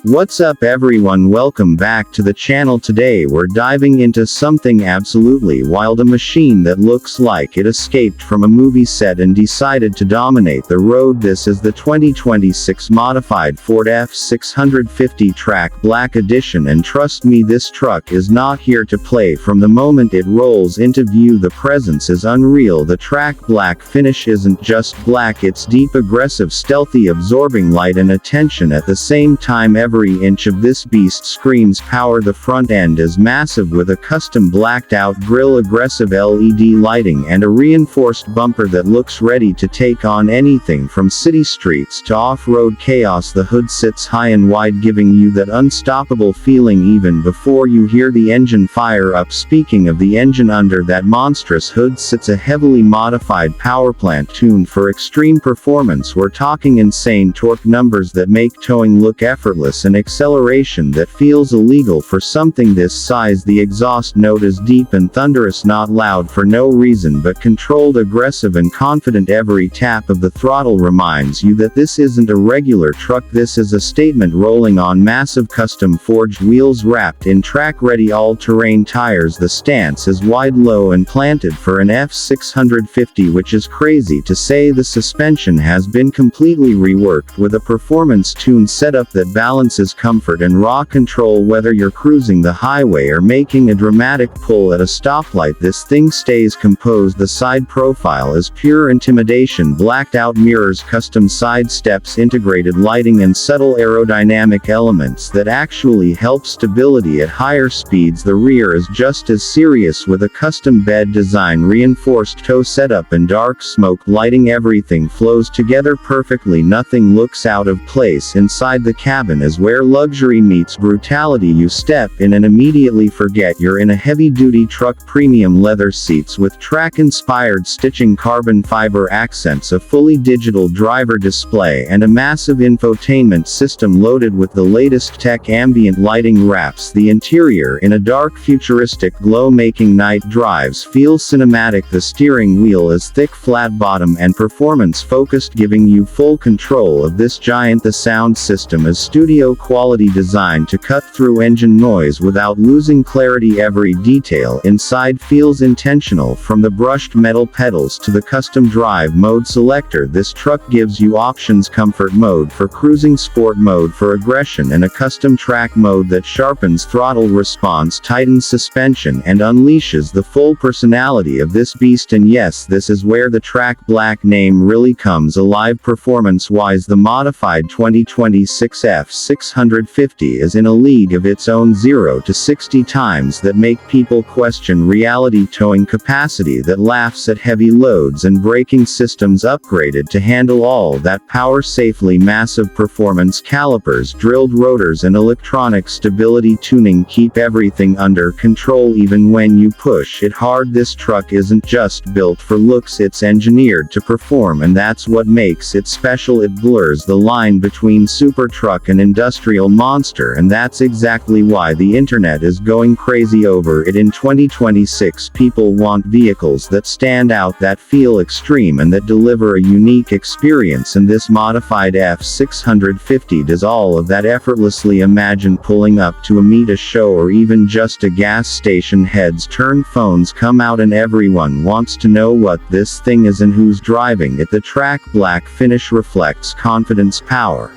What's up everyone, welcome back to the channel. Today we're diving into something absolutely wild, a machine that looks like it escaped from a movie set and decided to dominate the road. This is the 2026 modified Ford F-650 Track Black Edition, and trust me, this truck is not here to play. From the moment it rolls into view, the presence is unreal. The Track Black finish isn't just black, it's deep, aggressive, stealthy, absorbing light and attention at the same time. Every inch of this beast screams power. The front end is massive with a custom blacked out grille, aggressive LED lighting, and a reinforced bumper that looks ready to take on anything from city streets to off-road chaos. The hood sits high and wide, giving you that unstoppable feeling even before you hear the engine fire up. Speaking of the engine, under that monstrous hood sits a heavily modified powerplant tuned for extreme performance. We're talking insane torque numbers that make towing look effortless, an acceleration that feels illegal for something this size. The exhaust note is deep and thunderous, not loud for no reason but controlled, aggressive and confident. Every tap of the throttle reminds you that this isn't a regular truck, this is a statement. Rolling on massive custom forged wheels wrapped in track-ready all-terrain tires, the stance is wide, low and planted for an F-650, which is crazy to say. The suspension has been completely reworked with a performance-tuned setup that balances comfort and raw control. Whether you're cruising the highway or making a dramatic pull at a stoplight, this thing stays composed. The side profile is pure intimidation. Blacked out mirrors, custom side steps, integrated lighting and subtle aerodynamic elements that actually help stability at higher speeds. The rear is just as serious with a custom bed design, reinforced tow setup and dark smoke lighting. Everything flows together perfectly, nothing looks out of place. Inside the cabin is where luxury meets brutality. You step in and immediately forget you're in a heavy-duty truck. Premium leather seats with track-inspired stitching, carbon fiber accents, a fully digital driver display, and a massive infotainment system loaded with the latest tech. Ambient lighting wraps the interior in a dark, futuristic glow, making night drives feel cinematic. The steering wheel is thick, flat-bottom and performance-focused, giving you full control of this giant. The sound system is studio quality, designed to cut through engine noise without losing clarity. Every detail inside feels intentional, from the brushed metal pedals to the custom drive mode selector. This truck gives you options: comfort mode for cruising, sport mode for aggression, and a custom track mode that sharpens throttle response, tightens suspension, and unleashes the full personality of this beast. And yes, this is where the Track Black name really comes alive. Performance-wise, the modified 2026 F-650 is in a league of its own. 0 to 60 times that make people question reality. Towing capacity that laughs at heavy loads, and braking systems upgraded to handle all that power safely. Massive performance calipers, drilled rotors and electronic stability tuning keep everything under control even when you push it hard. This truck isn't just built for looks, it's engineered to perform, and that's what makes it special. It blurs the line between super truck and industrial monster, and that's exactly why the internet is going crazy over it. In 2026, people want vehicles that stand out, that feel extreme, and that deliver a unique experience, and this modified F-650 does all of that effortlessly. Imagine pulling up to a meet, a show, or even just a gas station. Heads turn, phones come out, and everyone wants to know what this thing is and who's driving it. The Track Black finish reflects confidence, power,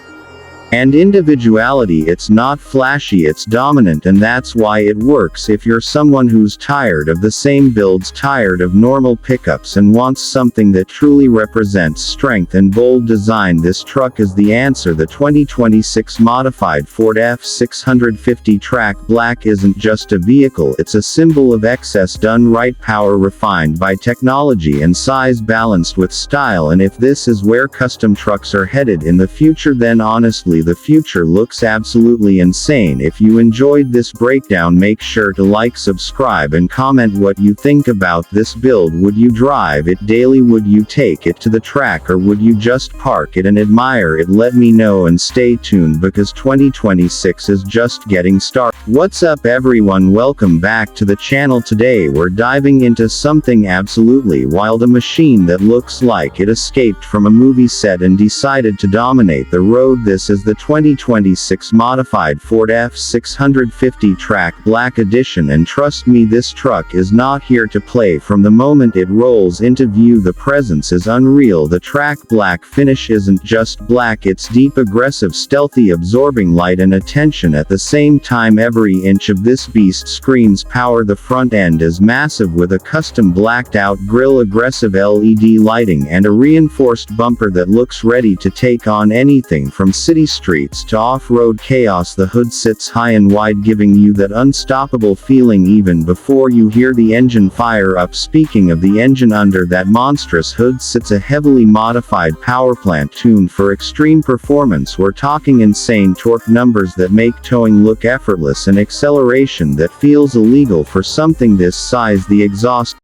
and individuality. It's not flashy, it's dominant, and that's why it works. If you're someone who's tired of the same builds, tired of normal pickups, and wants something that truly represents strength and bold design, this truck is the answer. The 2026 modified Ford F-650 Track Black isn't just a vehicle, it's a symbol of excess done right, power refined by technology, and size balanced with style. And if this is where custom trucks are headed in the future, then honestly, the future looks absolutely insane. If you enjoyed this breakdown, make sure to like, subscribe, and comment what you think about this build. Would you drive it daily? Would you take it to the track, or would you just park it and admire it? Let me know, and stay tuned because 2026 is just getting started. What's up everyone, welcome back to the channel. Today we're diving into something absolutely wild, a machine that looks like it escaped from a movie set and decided to dominate the road. This is the the 2026 modified Ford F-650 Track Black Edition, and trust me, this truck is not here to play. From the moment it rolls into view, the presence is unreal. The Track Black finish isn't just black, it's deep, aggressive, stealthy, absorbing light and attention at the same time. Every inch of this beast screams power. The front end is massive with a custom blacked out grille, aggressive LED lighting, and a reinforced bumper that looks ready to take on anything from city streets to off-road chaos. The hood sits high and wide, giving you that unstoppable feeling even before you hear the engine fire up. Speaking of the engine, under that monstrous hood sits a heavily modified powerplant tuned for extreme performance. We're talking insane torque numbers that make towing look effortless and acceleration that feels illegal for something this size. The exhaust